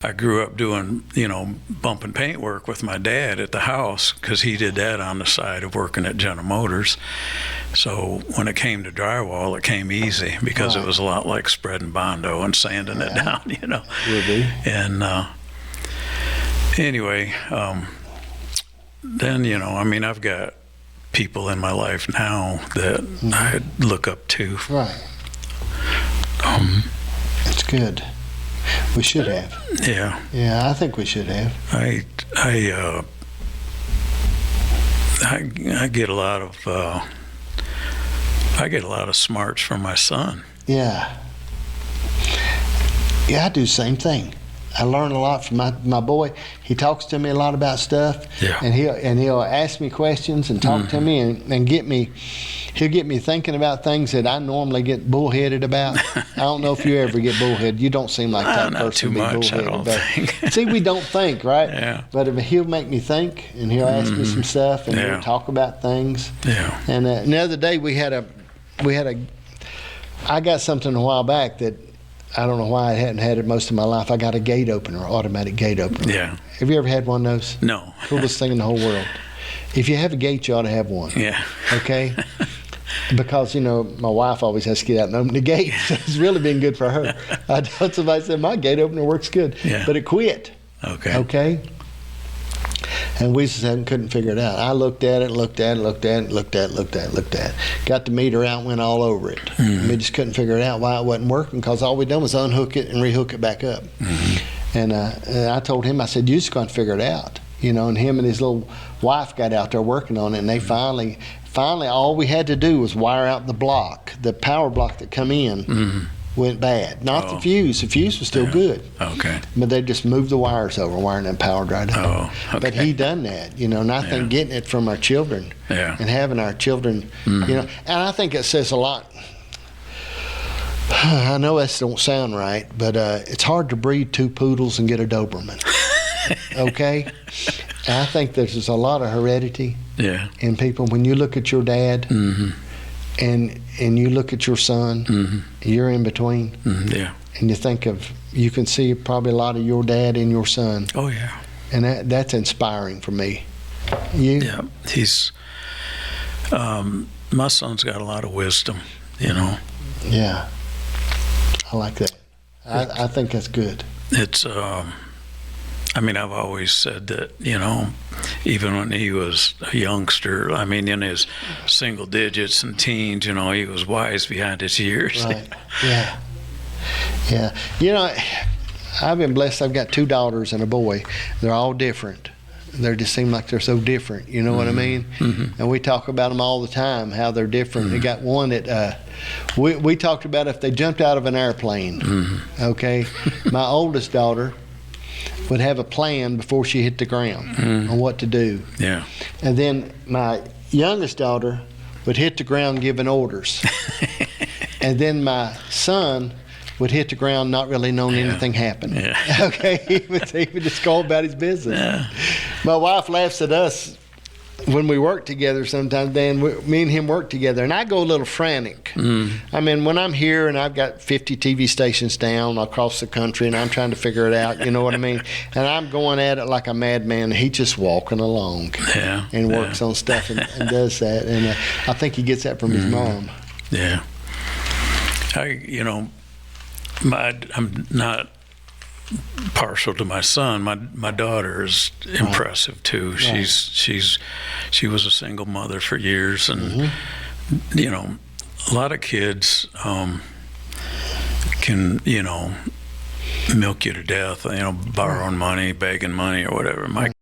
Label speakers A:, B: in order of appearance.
A: I grew up doing, bump and paint work with my dad at the house because he did that on the side of working at General Motors. So when it came to drywall, it came easy because it was a lot like spreading Bondo and sanding it down,
B: Really?
A: And anyway, then, I've got people in my life now that I look up to.
B: Right. It's good. We should have.
A: Yeah.
B: Yeah, I think we should have.
A: I get a lot of smarts from my son.
B: Yeah. Yeah, I do the same thing. I learn a lot from my boy. He talks to me a lot about stuff.
A: Yeah.
B: And he'll ask me questions and talk to me and he'll get me thinking about things that I normally get bullheaded about. I don't know if you ever get bullheaded. You don't seem like that
A: not
B: person
A: too
B: to be
A: much,
B: bullheaded.
A: I don't think.
B: See, we don't think, right?
A: Yeah.
B: But he'll make me think, and he'll ask me some stuff, and
A: Yeah.
B: we'll talk about things.
A: Yeah.
B: And the other day I got something a while back that I don't know why I hadn't had it most of my life. I got a gate opener, automatic gate opener.
A: Yeah.
B: Have you ever had one of those?
A: No.
B: Coolest thing in the whole world. If you have a gate, you ought to have one.
A: Yeah.
B: Okay? Because, my wife always has to get out and open the gate. It's really been good for her. I told somebody, said, my gate opener works good.
A: Yeah.
B: But it quit.
A: Okay.
B: Okay? And we just couldn't figure it out. I looked at it. Got the meter out, went all over it. We just couldn't figure it out why it wasn't working, because all we done was unhook it and rehook it back up. And I told him, I said, you're just going to figure it out. And him and his little wife got out there working on it, and they finally all we had to do was wire out the power block that come in. Went bad. Not the fuse. The fuse was still good.
A: Okay.
B: But they just moved the wires over, wiring that power right up.
A: Oh, okay.
B: But he done that, and I think getting it from our children and having our children, and I think it says a lot. I know that don't sound right, but it's hard to breed two poodles and get a Doberman. Okay? And I think there's a lot of heredity in people. When you look at your dad, and you look at your son, you're in between.
A: Yeah.
B: And you can see probably a lot of your dad in your son.
A: Oh, yeah.
B: And that's inspiring for me. You?
A: Yeah. He's, my son's got a lot of wisdom,
B: Yeah. I like that. I think that's good.
A: It's, I've always said that, even when he was a youngster, in his single digits and teens, he was wise behind his years.
B: Right. Yeah. Yeah. I've been blessed. I've got two daughters and a boy. They're all different. They just seem like they're so different. You know what I mean? And we talk about them all the time, how they're different. We got one that we talked about if they jumped out of an airplane. Okay? My oldest daughter would have a plan before she hit the ground on what to do.
A: Yeah.
B: And then my youngest daughter would hit the ground giving orders. And then my son would hit the ground not really knowing anything happened.
A: Yeah.
B: Okay? He would just go about his business.
A: Yeah.
B: My wife laughs at us when we work together sometimes, Dan. Me and him work together, and I go a little frantic. When I'm here and I've got 50 TV stations down across the country and I'm trying to figure it out, you know what I mean? And I'm going at it like a madman, and he's just walking along and works on stuff and does that. And I think he gets that from his mom.
A: Yeah. I'm not partial to my son. My daughter is impressive too.
B: Right.
A: She was a single mother for years, and a lot of kids can milk you to death. Borrowing money, begging money, or whatever. My